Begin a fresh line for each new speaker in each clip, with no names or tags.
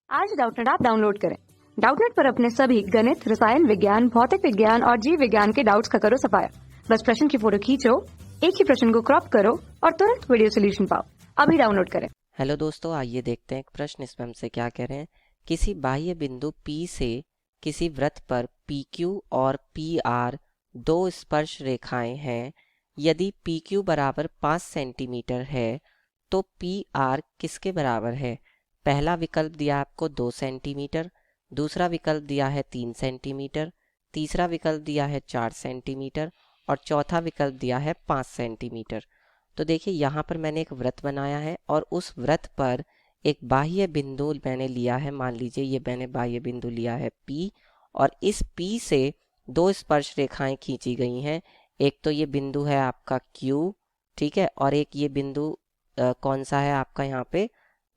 आज Doubtnut app download करें। Doubtnut पर अपने सभी गणित, रसायन विज्ञान, भौतिक विज्ञान और जीव विज्ञान के डाउट्स का करो सफाया। बस प्रश्न की फोटो खींचो, एक ही प्रश्न को क्रॉप करो और तुरंत वीडियो सोल्यूशन पाओ। अभी डाउनलोड करें।
हेलो दोस्तों, आइए देखते हैं एक प्रश्न इसमें हमसे क्या कह रहे हैं। किसी बाह्य बिंदु P से किसी वृत्त पर PQ और PR दो स्पर्श रेखाएं हैं। यदि PQ बराबर 5 सेंटीमीटर है तो PR किसके बराबर है? पहला विकल्प दिया आपको 2 सेंटीमीटर, दूसरा विकल्प दिया है 3 सेंटीमीटर, तीसरा विकल्प दिया है 4 सेंटीमीटर और चौथा विकल्प दिया है 5 सेंटीमीटर। तो देखिए यहाँ पर मैंने एक वृत्त बनाया है और उस वृत्त पर एक बाह्य बिंदु मैंने लिया है। मान लीजिए ये मैंने बाह्य बिंदु लिया है P और इस P से दो स्पर्श रेखाएं खींची गई हैं। एक तो ये बिंदु है आपका Q, ठीक है, और एक ये बिंदु कौन सा है आपका यहाँ पे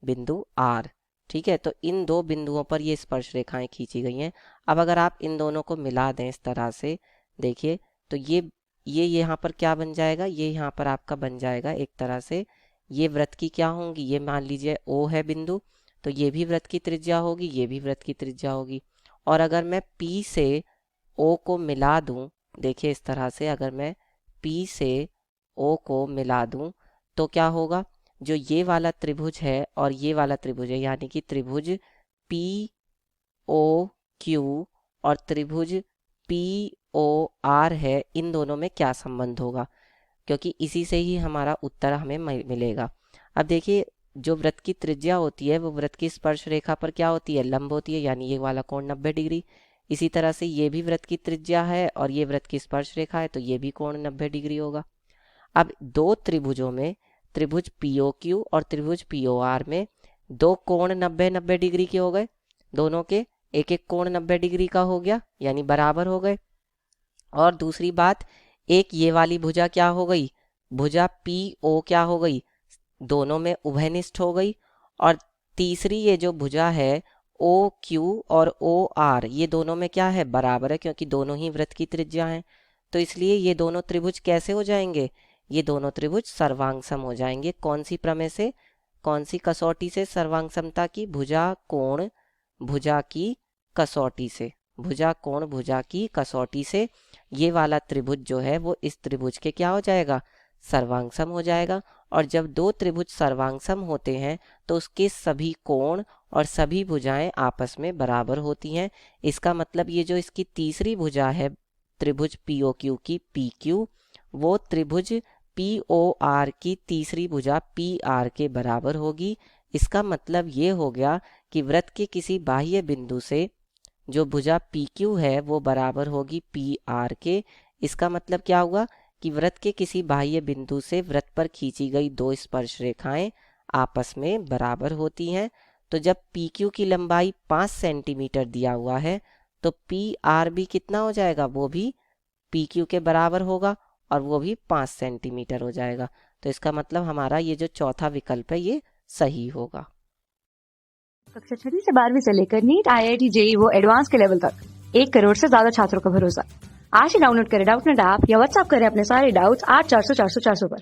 बिंदु R, ठीक है। तो इन दो बिंदुओं पर ये स्पर्श रेखाएं खींची गई हैं। अब अगर आप इन दोनों को मिला दें इस तरह से, देखिए तो ये यहाँ पर क्या बन जाएगा, ये यहाँ पर आपका बन जाएगा एक तरह से ये वृत्त की क्या होंगी, ये मान लीजिए O है बिंदु, तो ये भी वृत्त की त्रिज्या होगी, ये भी वृत्त की त्रिज्या होगी। और अगर मैं P से O को मिला दूं, देखिए इस तरह से अगर मैं P से O को मिला दूं तो क्या होगा, जो ये वाला त्रिभुज है और ये वाला त्रिभुज है, यानी कि त्रिभुज POQ और त्रिभुज POR है, इन दोनों में क्या संबंध होगा, क्योंकि इसी से ही हमारा उत्तर हमें मिलेगा। अब देखिए जो वृत्त की त्रिज्या होती है वो वृत्त की स्पर्श रेखा पर क्या होती है, लंब होती है, यानी ये वाला कोण 90 डिग्री। इसी तरह से ये भी वृत्त की त्रिज्या है और ये वृत्त की स्पर्श रेखा है, तो ये भी कोण 90 डिग्री होगा। अब दो त्रिभुजों में, त्रिभुज POQ और त्रिभुज POR में दो कोण 90-90 डिग्री के हो गए, दोनों के एक एक कोण 90 डिग्री का हो गया, यानी बराबर हो गए। और दूसरी बात, एक ये वाली भुजा क्या हो गई, भुजा PO क्या हो गई, दोनों में उभयनिष्ठ हो गई। और तीसरी ये जो भुजा है OQ और OR, ये दोनों में क्या है, बराबर है, क्योंकि दोनों ही वृत्त की त्रिज्या हैं। तो इसलिए ये दोनों त्रिभुज कैसे हो जाएंगे, ये दोनों त्रिभुज सर्वांगसम हो जाएंगे। कौन सी प्रमेय से, कौन सी कसौटी से सर्वांग समता की, भुजा कोण भुजा की कसौटी से, भुजा कोण भुजा की कसौटी से ये वाला त्रिभुज जो है वो इस त्रिभुज के क्या हो जाएगा, सर्वांगसम हो जाएगा। और जब दो त्रिभुज सर्वांगसम होते हैं तो उसके सभी कोण और सभी भुजाएं आपस में बराबर होती हैं। इसका मतलब ये जो इसकी तीसरी भुजा है त्रिभुज POQ की PQ, वो त्रिभुज POR की तीसरी भुजा PR के बराबर होगी। इसका मतलब ये हो गया कि वृत्त के किसी बाह्य बिंदु से जो भुजा PQ है वो बराबर होगी PR के। इसका मतलब क्या हुआ कि वृत्त के किसी बाह्य बिंदु से वृत्त पर खींची गई दो स्पर्श रेखाएं आपस में बराबर होती हैं। तो जब PQ की लंबाई 5 सेंटीमीटर दिया हुआ है तो PR भी कितना हो जाएगा, वो भी PQ के बराबर होगा और वो भी 5 सेंटीमीटर हो जाएगा। तो इसका मतलब हमारा ये जो चौथा विकल्प है ये सही होगा।
कक्षा 6 से 12वीं से लेकर नीट, IIT, JEE वो एडवांस के लेवल तक 1 करोड़ से ज्यादा छात्रों का भरोसा। आज ही डाउनलोड करें डाउटनेट ऐप या व्हाट्सएप करें अपने सारे डाउट्स 8400 400 400 पर।